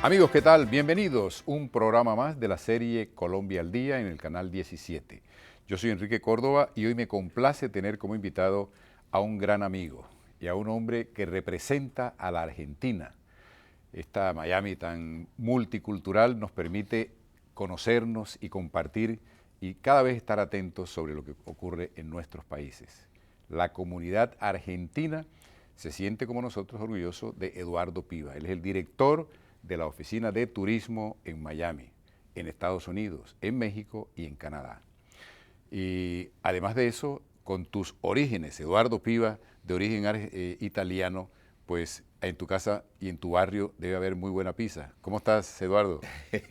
Amigos, ¿qué tal? Bienvenidos. Un programa más de la serie Colombia al Día en el canal 17. Yo soy Enrique Córdoba y hoy me complace tener como invitado a un gran amigo y a un hombre que representa a la Argentina. Esta Miami tan multicultural nos permite conocernos y compartir y cada vez estar atentos sobre lo que ocurre en nuestros países. La comunidad argentina se siente como nosotros orgulloso de Eduardo Piva. Él es el director de la Oficina de Turismo en Miami, en Estados Unidos, en México y en Canadá. Y además de eso, con tus orígenes, Eduardo Piva, de origen italiano, pues en tu casa y en tu barrio debe haber muy buena pizza. ¿Cómo estás, Eduardo?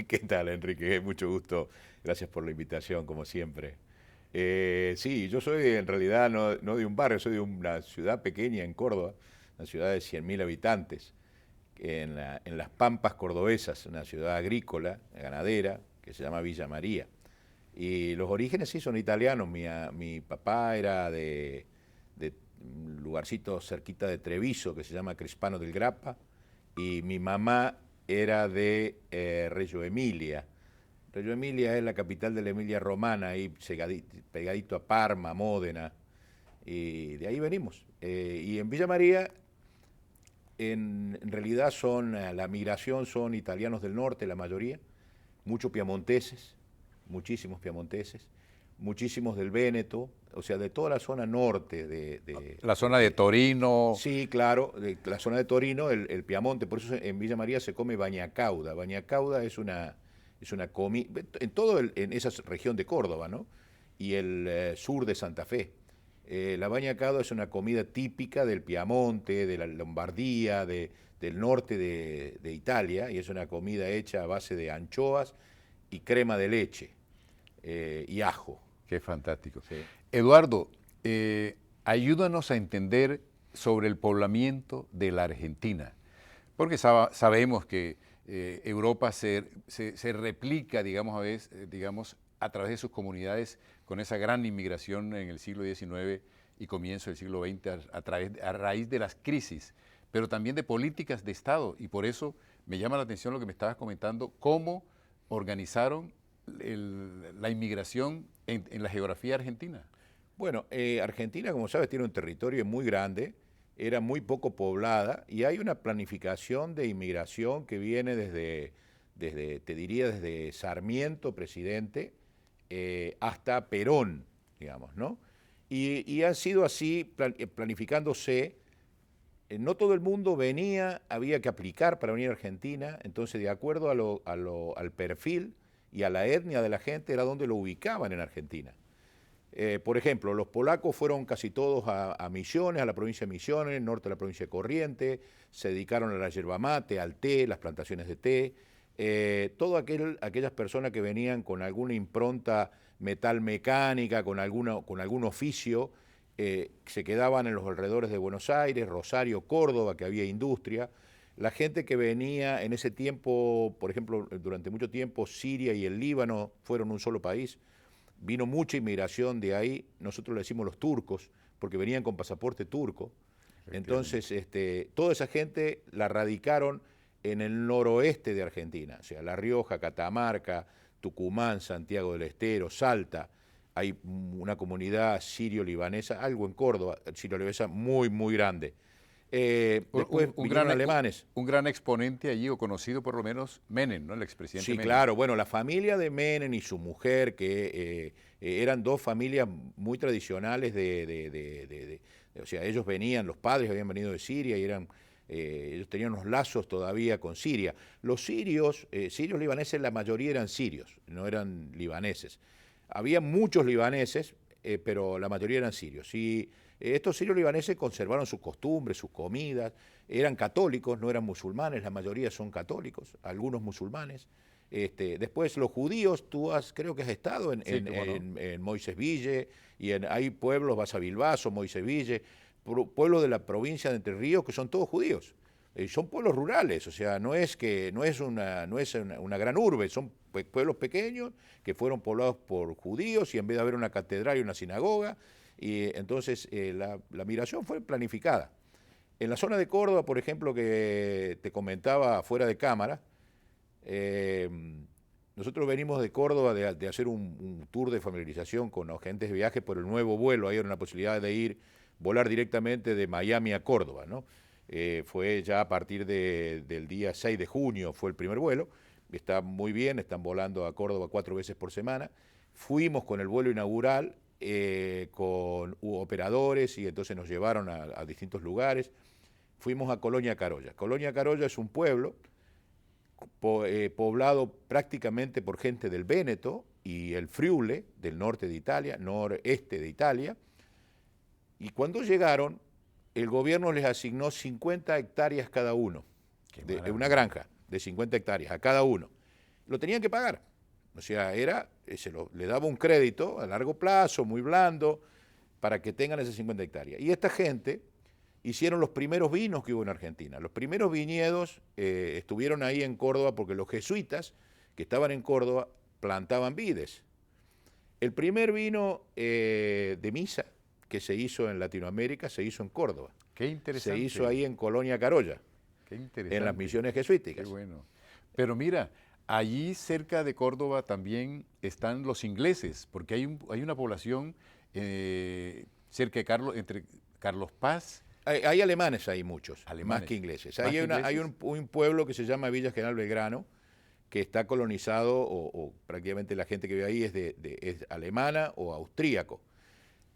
¿Qué tal, Enrique? Mucho gusto. Gracias por la invitación, como siempre. Sí, yo soy en realidad no de un barrio, soy de una ciudad pequeña en Córdoba, una ciudad de 100.000 habitantes, en las Pampas cordobesas, una ciudad agrícola, ganadera, que se llama Villa María. Y los orígenes sí son italianos. Mi papá era de un lugarcito cerquita de Treviso, que se llama Crispano del Grappa, y mi mamá era de Reggio Emilia. Reggio Emilia es la capital de la Emilia Romana, ahí pegadito a Parma, Módena, y de ahí venimos. Y en Villa María, en realidad la migración son italianos del norte, la mayoría, muchos piamonteses, muchísimos piamonteses, muchísimos del Véneto, o sea, de toda la zona norte La zona de Torino. Sí, claro, de la zona de Torino, el Piamonte, por eso en Villa María se come bañacauda. Bañacauda es una comida, en esa región de Córdoba, ¿no? Y el sur de Santa Fe. La bañacauda es una comida típica del Piamonte, de la Lombardía, del norte de Italia, y es una comida hecha a base de anchoas y crema de leche y ajo. Qué fantástico. Sí. Eduardo, ayúdanos a entender sobre el poblamiento de la Argentina, porque sabemos que Europa se replica, digamos, a través de sus comunidades con esa gran inmigración en el siglo XIX y comienzo del siglo XX a raíz de las crisis, pero también de políticas de Estado, y por eso me llama la atención lo que me estabas comentando, cómo organizaron la inmigración en la geografía argentina. Bueno, Argentina, como sabes, tiene un territorio muy grande, era muy poco poblada y hay una planificación de inmigración que viene te diría, desde Sarmiento, presidente, hasta Perón, digamos, ¿no? Y ha sido así, planificándose. No todo el mundo venía, había que aplicar para venir a Argentina, entonces de acuerdo al perfil y a la etnia de la gente era donde lo ubicaban en Argentina. Por ejemplo, los polacos fueron casi todos a Misiones, a la provincia de Misiones, norte de la provincia de Corrientes, se dedicaron a la yerba mate, al té, las plantaciones de té. Aquellas personas que venían con alguna impronta metal mecánica, con algún oficio, se quedaban en los alrededores de Buenos Aires, Rosario, Córdoba, que había industria. La gente que venía en ese tiempo, por ejemplo, durante mucho tiempo, Siria y el Líbano fueron un solo país. Vino mucha inmigración de ahí, nosotros le decimos los turcos, porque venían con pasaporte turco. Entonces, toda esa gente la radicaron en el noroeste de Argentina, o sea, La Rioja, Catamarca, Tucumán, Santiago del Estero, Salta. Hay una comunidad sirio-libanesa, algo en Córdoba, sirio-libanesa muy, muy grande. Después vinieron alemanes. Un gran exponente allí, o conocido por lo menos, Menem, ¿no? El expresidente Sí, Menem. claro. Bueno, la familia de Menem y su mujer, que eran dos familias muy tradicionales o sea, ellos venían, los padres habían venido de Siria y ellos tenían unos lazos todavía con Siria. Los sirios libaneses, la mayoría eran sirios, no eran libaneses. Había muchos libaneses, pero la mayoría eran sirios. Y estos sirios libaneses conservaron sus costumbres, sus comidas, eran católicos, no eran musulmanes, la mayoría son católicos, algunos musulmanes. Después los judíos, creo que has estado Sí, cómo no. en Moisés Ville, y hay pueblos, vas a Bilbaso, Moisés Ville, pueblos de la provincia de Entre Ríos que son todos judíos. Son pueblos rurales, o sea, no es una gran urbe, son pueblos pequeños que fueron poblados por judíos y en vez de haber una catedral y una sinagoga, y entonces la migración fue planificada. En la zona de Córdoba, por ejemplo, que te comentaba fuera de cámara, Eh, Nosotros venimos de Córdoba de hacer un tour de familiarización con agentes de viaje por el nuevo vuelo. Hay una posibilidad de volar directamente de Miami a Córdoba, ¿no? Fue ya a partir del día 6 de junio, fue el primer vuelo. Está muy bien, están volando a Córdoba 4 veces por semana. Fuimos con el vuelo inaugural, con operadores, y entonces nos llevaron a distintos lugares. Fuimos a Colonia Carolla. Colonia Carolla es un pueblo poblado prácticamente por gente del Véneto y el Friuli, del norte de Italia, noreste de Italia. Y cuando llegaron, el gobierno les asignó 50 hectáreas cada uno, de una granja de 50 hectáreas a cada uno. Lo tenían que pagar. O sea, le daba un crédito a largo plazo, muy blando, para que tengan esas 50 hectáreas. Y esta gente hicieron los primeros vinos que hubo en Argentina. Los primeros viñedos estuvieron ahí en Córdoba porque los jesuitas que estaban en Córdoba plantaban vides. El primer vino de misa que se hizo en Latinoamérica se hizo en Córdoba. Qué interesante. Se hizo ahí en Colonia Carolla, Qué interesante. en las misiones jesuíticas. Qué bueno. Pero mira, allí cerca de Córdoba también están los ingleses, porque hay una población cerca de entre Carlos Paz. Hay alemanes ahí muchos, Alemanes. más que ingleses. ¿Más Ahí que hay ingleses? un pueblo que se llama Villa General Belgrano, que está colonizado, o prácticamente la gente que vive ahí es alemana o austríaco.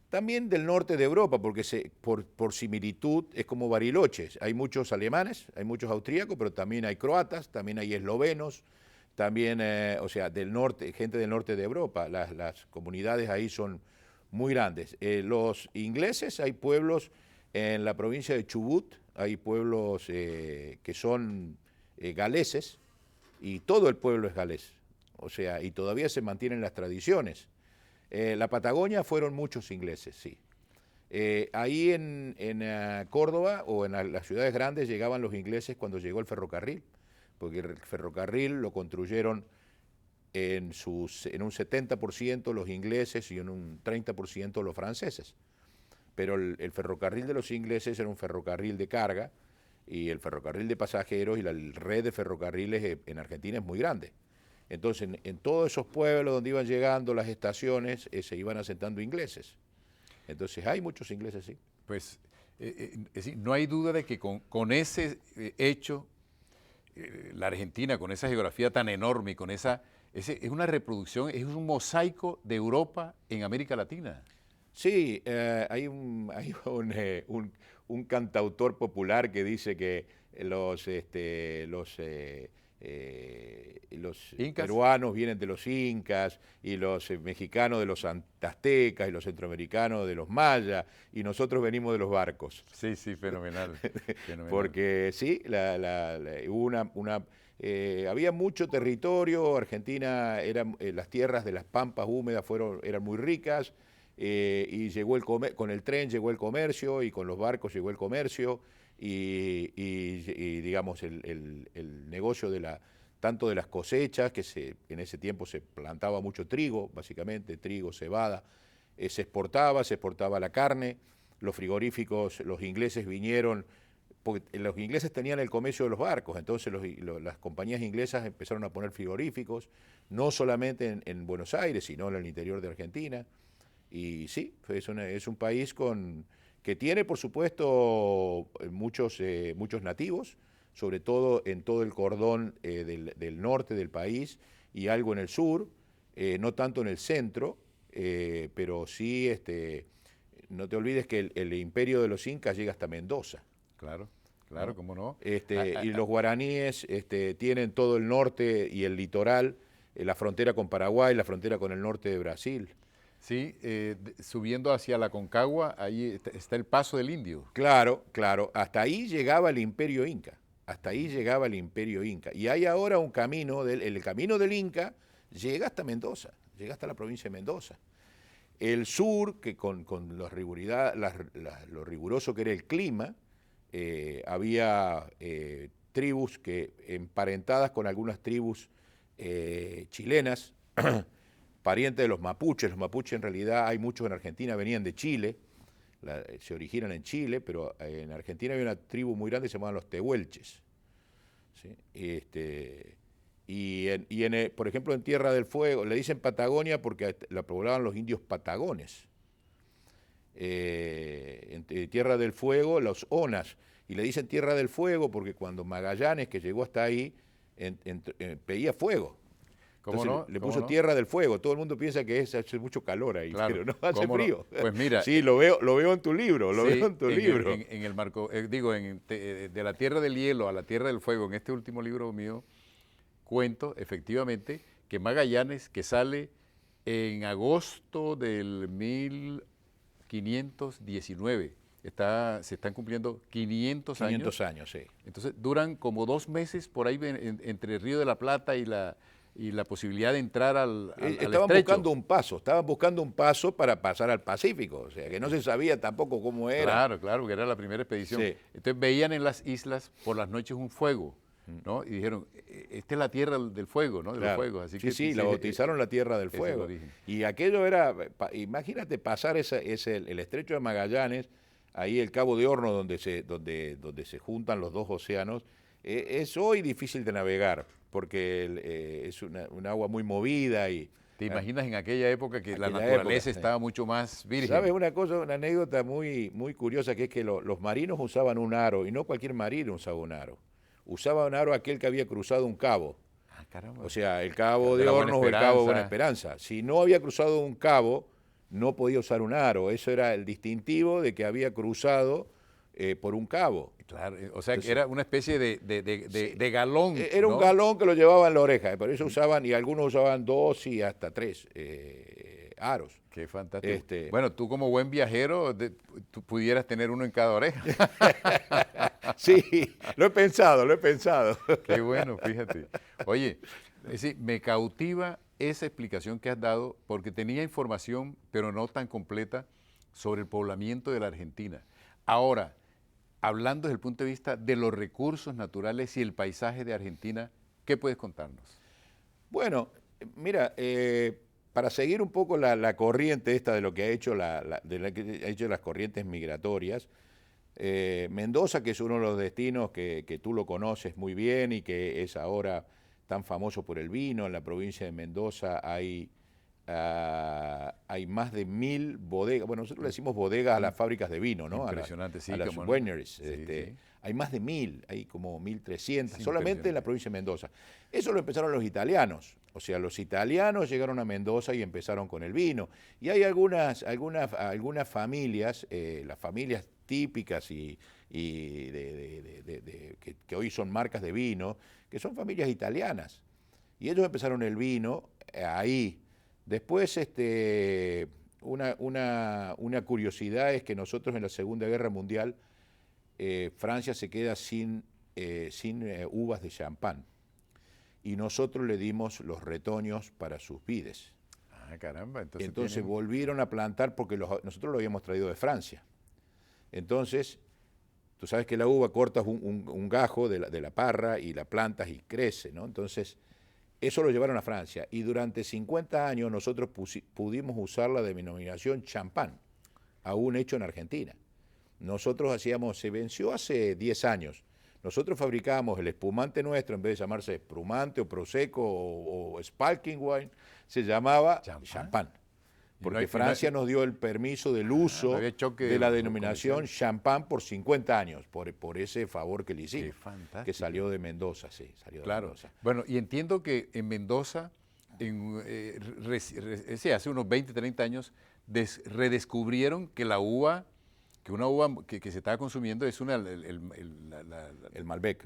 También del norte de Europa, porque por similitud es como Bariloche. Hay muchos alemanes, hay muchos austríacos, pero también hay croatas, también hay eslovenos, también, o sea, del norte, gente del norte de Europa. Las comunidades ahí son muy grandes. Los ingleses, hay pueblos en la provincia de Chubut, hay pueblos que son galeses, y todo el pueblo es galés. O sea, y todavía se mantienen las tradiciones. La Patagonia fueron muchos ingleses, sí. Ahí en Córdoba o en las ciudades grandes llegaban los ingleses cuando llegó el ferrocarril, porque el ferrocarril lo construyeron en un 70% los ingleses y en un 30% los franceses. Pero el ferrocarril de los ingleses era un ferrocarril de carga, y el ferrocarril de pasajeros y la red de ferrocarriles en Argentina es muy grande. Entonces, en todos esos pueblos donde iban llegando las estaciones, se iban asentando ingleses. Entonces, hay muchos ingleses, sí. Pues es decir, no hay duda de que con ese hecho, la Argentina, con esa geografía tan enorme, es una reproducción, es un mosaico de Europa en América Latina. Sí, hay un cantautor popular que dice que los ¿Incas? peruanos vienen de los incas, y los mexicanos de los aztecas, y los centroamericanos de los mayas, y nosotros venimos de los barcos. Sí, sí, fenomenal. Fenomenal. Porque sí, había mucho territorio. Argentina, las tierras de las pampas húmedas eran muy ricas, y con el tren llegó el comercio, y con los barcos llegó el comercio, y digamos el negocio tanto de las cosechas, en ese tiempo se plantaba mucho trigo, básicamente, trigo, cebada, se exportaba la carne. Los frigoríficos, los ingleses vinieron, porque los ingleses tenían el comercio de los barcos, entonces las compañías inglesas empezaron a poner frigoríficos, no solamente en Buenos Aires, sino en el interior de Argentina. Y sí, es un país que tiene, por supuesto, muchos nativos, sobre todo en todo el cordón del norte del país, y algo en el sur, no tanto en el centro, pero sí, no te olvides que el imperio de los incas llega hasta Mendoza. Claro, claro, cómo no. Y los guaraníes tienen todo el norte y el litoral, la frontera con Paraguay, la frontera con el norte de Brasil. Sí, subiendo hacia la Concagua, ahí está el Paso del Indio. Claro, claro, hasta ahí llegaba el imperio inca, hasta ahí llegaba el imperio inca. Y hay ahora un camino, el camino del Inca llega hasta Mendoza, llega hasta la provincia de Mendoza. El sur, que con lo riguroso que era el clima, había tribus que emparentadas con algunas tribus chilenas, parientes de los mapuches. Los mapuches, en realidad, hay muchos en Argentina, venían de Chile, se originan en Chile, pero en Argentina había una tribu muy grande que se llamaban los tehuelches, ¿sí? Por ejemplo, en Tierra del Fuego, le dicen Patagonia porque la poblaban los indios patagones. En Tierra del Fuego, los Onas. Y le dicen Tierra del Fuego porque cuando Magallanes, que llegó hasta ahí, veía fuego. ¿Cómo Entonces, no? le ¿Cómo puso no? Tierra del Fuego. Todo el mundo piensa que hace mucho calor ahí, Claro, pero no, hace ¿cómo no? frío. Pues mira, Sí, lo veo en tu libro, lo veo sí, en tu libro. en el marco, de la Tierra del Hielo a la Tierra del Fuego, en este último libro mío, cuento efectivamente que Magallanes, que sale en agosto del 1519, se están cumpliendo 500 años. 500 años, sí. Entonces duran como 2 meses por ahí entre el Río de la Plata y la posibilidad de entrar al Estaban estrecho. estaban buscando un paso para pasar al Pacífico, o sea que no se sabía tampoco cómo era. Claro, claro, que era la primera expedición. Sí. Entonces veían en las islas por las noches un fuego, ¿no? Y dijeron, esta es la tierra del fuego, ¿no? De Claro. los fuegos. Así Sí, que, sí, la bautizaron la Tierra del ese es el Fuego. origen. Y aquello era, imagínate pasar el estrecho de Magallanes, ahí el Cabo de Horno donde se juntan los dos océanos, es hoy difícil de navegar, porque es un agua muy movida y... ¿Te imaginas en aquella época que la Aquella naturaleza época, estaba mucho más virgen? ¿Sabes una cosa, una anécdota muy, muy curiosa, que es que los marinos usaban un aro, y no cualquier marino usaba un aro. Usaba un aro aquel que había cruzado un cabo. Ah, caramba. O sea, el Cabo De de la Buena Hornos o el Cabo de Buena Esperanza. Esperanza. Si no había cruzado un cabo, no podía usar un aro. Eso era el distintivo de que había cruzado por un cabo. Claro, o sea, que Entonces, era una especie de galón, Era un ¿no? galón que lo llevaba en la oreja. Por eso usaban, y algunos usaban 2 y hasta 3 aros. Qué fantástico. Este- Bueno, tú como buen viajero, tú pudieras tener uno en cada oreja. Sí, lo he pensado, lo he pensado. Qué bueno, fíjate. Oye, es decir, me cautiva esa explicación que has dado porque tenía información, pero no tan completa, sobre el poblamiento de la Argentina. Ahora, hablando desde el punto de vista de los recursos naturales y el paisaje de Argentina, ¿qué puedes contarnos? Bueno, mira, para seguir un poco la corriente esta de lo que ha hecho, de la que ha hecho las corrientes migratorias, Mendoza, que es uno de los destinos que tú lo conoces muy bien y que es ahora tan famoso por el vino, en la provincia de Mendoza hay más de 1000 bodegas. Bueno, nosotros le decimos bodegas a las fábricas de vino, ¿no? Impresionante, sí, A las cómo no. wineries. Sí, sí. Hay más de 1000, hay como 1300, Es solamente en la impresionante. provincia de Mendoza. Eso lo empezaron los italianos. O sea, los italianos llegaron a Mendoza y empezaron con el vino. Y hay algunas familias, las familias típicas que hoy son marcas de vino, que son familias italianas. Y ellos empezaron el vino ahí. Después, una curiosidad es que nosotros en la Segunda Guerra Mundial, Francia se queda sin uvas de champán. Y nosotros le dimos los retoños para sus vides. Ah, caramba, Entonces volvieron a plantar porque nosotros lo habíamos traído de Francia. Entonces, tú sabes que la uva cortas un gajo de la parra y la plantas y crece, ¿no? Entonces, eso lo llevaron a Francia. Y durante 50 años nosotros pudimos usar la denominación champán, aún hecho en Argentina. Nosotros se venció hace 10 años. Nosotros fabricábamos el espumante nuestro, en vez de llamarse espumante o prosecco o sparkling wine, se llamaba champán. Porque Francia nos dio el permiso del uso de la denominación champán por 50 años, por ese favor que le hicimos, que salió de Mendoza, sí, salió de Mendoza. Bueno, y entiendo que en Mendoza, hace unos 20, 30 años, redescubrieron que la uva, que una uva que se estaba consumiendo es El Malbec.